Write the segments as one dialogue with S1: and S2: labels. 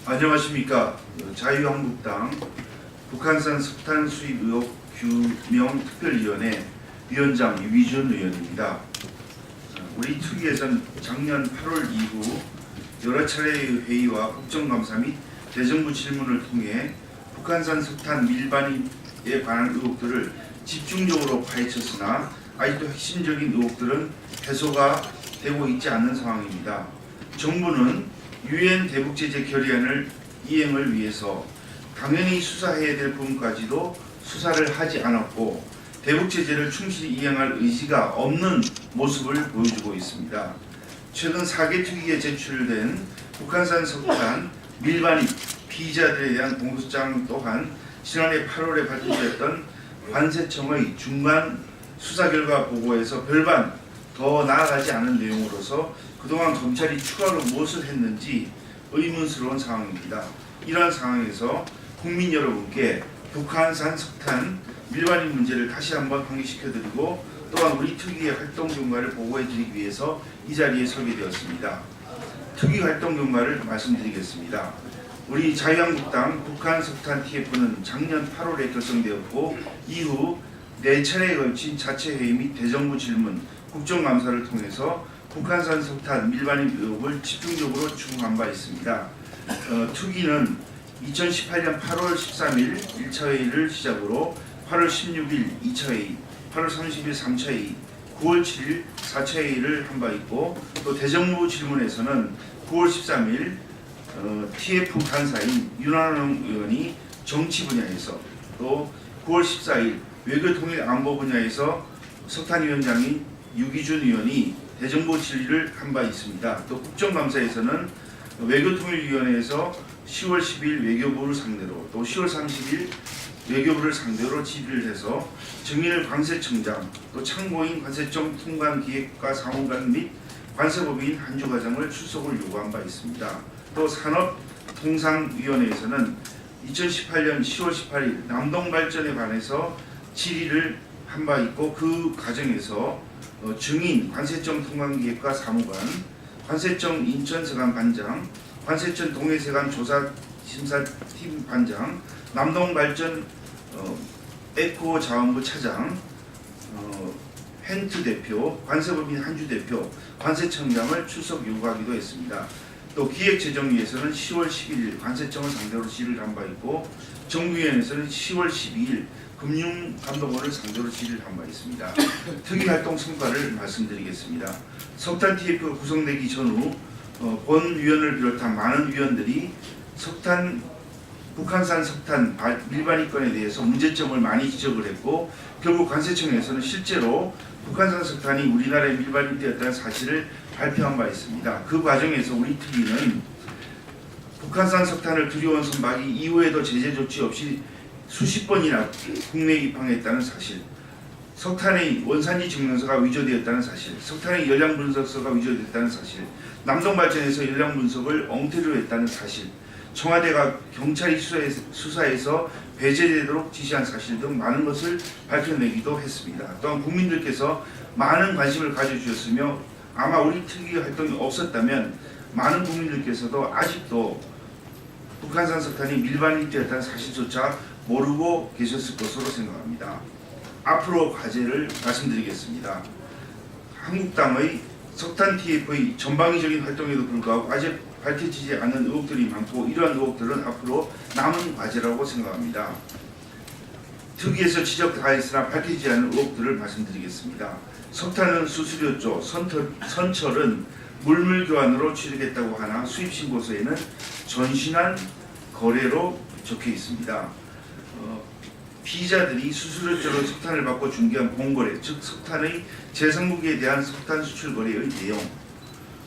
S1: 안녕하십니까. 자유한국당 북한산 석탄 수입 의혹 규명 특별위원회 위원장 유기준 의원입니다. 우리 특위에서는 작년 8월 이후 여러 차례의 회의와 국정감사 및 대정부 질문을 통해 북한산 석탄 밀반입에 관한 의혹들을 집중적으로 파헤쳤으나 아직도 핵심적인 의혹들은 해소가 되고 있지 않는 상황입니다. 정부는 유엔 대북제재 결의안을 이행을 위해서 당연히 수사해야 될 부분까지도 수사를 하지 않았고 대북제재를 충실히 이행할 의지가 없는 모습을 보여주고 있습니다. 최근 4개 특위에 제출된 북한산 석탄 밀반입 피의자들에 대한 공소장 또한 지난해 8월에 발표됐던 관세청의 중간 수사 결과 보고에서 별반 더 나아가지 않은 내용으로서 그동안 검찰이 추가로 무엇을 했는지 의문스러운 상황입니다. 이러한 상황에서 국민 여러분께 북한산 석탄 밀반입 문제를 다시 한번 확인시켜드리고 또한 우리 특위의 활동 경과를 보고해드리기 위해서 이 자리에 서게 되었습니다. 특위 활동 경과를 말씀드리겠습니다. 우리 자유한국당 북한 석탄 TF는 작년 8월에 결성되었고 이후 4차례에 걸친 자체회의 및 대정부 질문, 국정감사를 통해서 북한산 석탄 밀반입 의혹을 집중적으로 추궁한 바 있습니다. 특위는 2018년 8월 13일 1차 회의를 시작으로 8월 16일 2차 회의, 8월 30일 3차 회의, 9월 7일 4차 회의를 한 바 있고 또 대정부 질문에서는 9월 13일 TF 간사인 윤한홍 의원이 정치 분야에서 또 9월 14일 외교통일안보 분야에서 석탄위원장인 유기준 의원이 대정부 질의를 한 바 있습니다. 또 국정감사에서는 외교통일위원회에서 10월 10일 외교부를 상대로 또 10월 30일 외교부를 상대로 질의를 해서 정인일 관세청장 또 참고인 관세청 통관기획과 사무관 및 관세법인 한주 과장을 출석을 요구한 바 있습니다. 또 산업통상위원회에서는 2018년 10월 18일 남동발전에 관해서 질의를 한 바 있고 그 과정에서 증인 관세청 통관기획과 사무관, 관세청 인천세관 반장, 관세청 동해세관 조사심사팀 반장, 남동발전 에코자원부 차장, 헨트 대표, 관세법인 한주 대표, 관세청장을 출석 요구하기도 했습니다. 또 기획재정위에서는 10월 11일 관세청을 상대로 질의를 한 바 있고 정부위원회에서는 10월 12일 금융감독원을 상대로 질의를 한 바 있습니다. 특위활동 성과를 말씀드리겠습니다. 석탄 TF가 구성되기 전후 본 위원을 비롯한 많은 위원들이 북한산 석탄 밀반입건에 대해서 문제점을 많이 지적을 했고 결국 관세청에서는 실제로 북한산 석탄이 우리나라에 밀반입되었다는 사실을 발표한 바 있습니다. 그 과정에서 우리 특위는 북한산 석탄을 들여온 선박이 이후에도 제재 조치 없이 수십 번이나 국내에 입항했다는 사실, 석탄의 원산지 증명서가 위조되었다는 사실, 석탄의 열량 분석서가 위조되었다는 사실, 남동발전에서 열량 분석을 엉터리로 했다는 사실, 청와대가 경찰이 수사해서 배제되도록 지시한 사실 등 많은 것을 밝혀내기도 했습니다. 또한 국민들께서 많은 관심을 가져주셨으며 아마 우리 특위 활동이 없었다면 많은 국민들께서도 아직도 북한산 석탄이 밀반입되었다는 사실조차 모르고 계셨을 것으로 생각합니다. 앞으로 과제를 말씀드리겠습니다. 한국당의 석탄 TF의 전방위적인 활동에도 불구하고 아직 밝혀지지 않는 의혹들이 많고 이러한 의혹들은 앞으로 남은 과제라고 생각합니다. 특위에서 지적하였으나 밝혀지지 않은 의혹들을 말씀드리겠습니다. 석탄은 수수료조, 선철은 물물교환으로 취득했다고 하나 수입신고서에는 전신한 거래로 적혀 있습니다. 피의자들이 수수료조로 석탄을 받고 중개한 공거래, 즉 석탄의 제3국에 대한 석탄 수출 거래의 내용,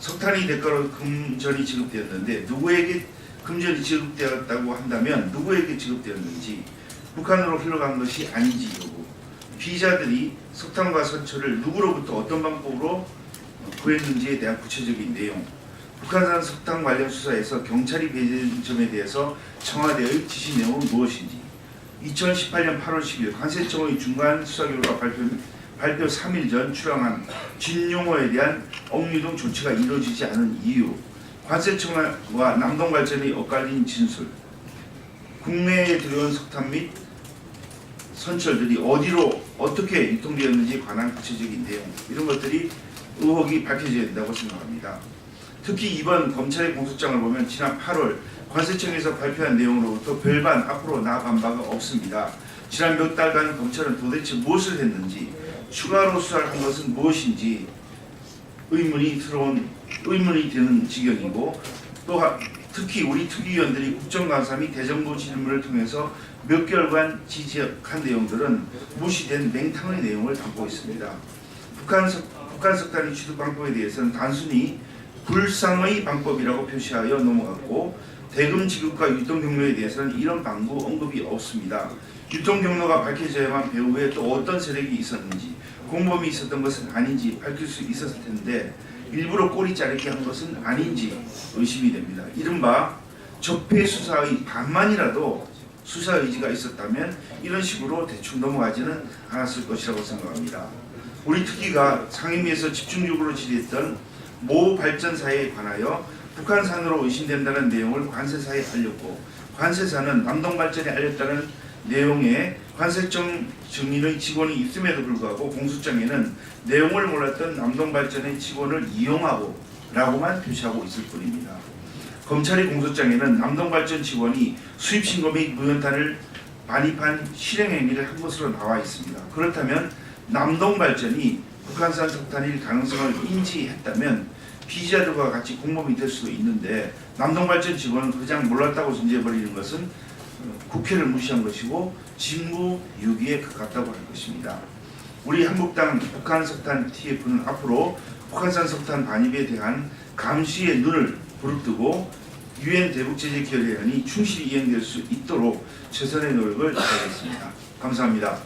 S1: 석탄이 대가로 금전이 지급되었는데 누구에게 금전이 지급되었다고 한다면 누구에게 지급되었는지, 북한으로 흘러간 것이 아닌지 여부, 피의자들이 석탄과 선철을 누구로부터 어떤 방법으로 구했는지에 대한 구체적인 내용, 북한산 석탄 관련 수사에서 경찰이 배제된 점에 대해서 청와대의 지시 내용은 무엇인지, 2018년 8월 10일 관세청의 중간 수사 결과 발표 3일 전 출항한 진용호에 대한 억류 등 조치가 이루어지지 않은 이유, 관세청과 남동발전의 엇갈린 진술, 국내에 들여온 석탄 및 선철들이 어디로 어떻게 유통되었는지 관한 구체적인 내용, 이런 것들이 의혹이 밝혀져야 된다고 생각합니다. 특히 이번 검찰의 공소장을 보면 지난 8월 관세청에서 발표한 내용으로부터 별반 앞으로 나아간 바가 없습니다. 지난 몇 달간 검찰은 도대체 무엇을 했는지, 추가로 수사를 한 것은 무엇인지 의문이 되는 지경이고, 또 특히 우리 특위위원들이 국정감사 및 대정부 질문을 통해서 몇 개월간 지적한 내용들은 무시된 맹탕의 내용을 담고 있습니다. 북한 석탄의 취득 방법에 대해서는 단순히 불상의 방법이라고 표시하여 넘어갔고, 대금 지급과 유통 경로에 대해서는 이런 방구 언급이 없습니다. 유통 경로가 밝혀져야만 배후에 또 어떤 세력이 있었는지, 공범이 있었던 것은 아닌지 밝힐 수 있었을 텐데 일부러 꼬리 자르게 한 것은 아닌지 의심이 됩니다. 이른바 적폐 수사의 반만이라도 수사 의지가 있었다면 이런 식으로 대충 넘어가지는 않았을 것이라고 생각합니다. 우리 특위가 상임위에서 집중적으로 질의했던 모 발전사에 관하여 북한산으로 의심된다는 내용을 관세사에 알렸고, 관세사는 남동발전에 알렸다는 내용의 관세청 증인의 직원이 있음에도 불구하고 공소장에는 내용을 몰랐던 남동발전의 직원을 이용하고 라고만 표시하고 있을 뿐입니다. 검찰의 공소장에는 남동발전 직원이 수입신고 및 무연탄을 반입한 실행행위를 한 것으로 나와 있습니다. 그렇다면 남동발전이 북한산 석탄일 가능성을 인지했다면 피의자들과 같이 공범이 될 수도 있는데, 남동발전 직원은 그냥 몰랐다고 전제해버리는 것은 국회를 무시한 것이고 직무유기에 가깝다고 할 것입니다. 우리 한국당 북한석탄 TF는 앞으로 북한산 석탄 반입에 대한 감시의 눈을 부릅뜨고 유엔 대북제재 결의안이 충실히 이행될 수 있도록 최선의 노력을 다하겠습니다. 감사합니다.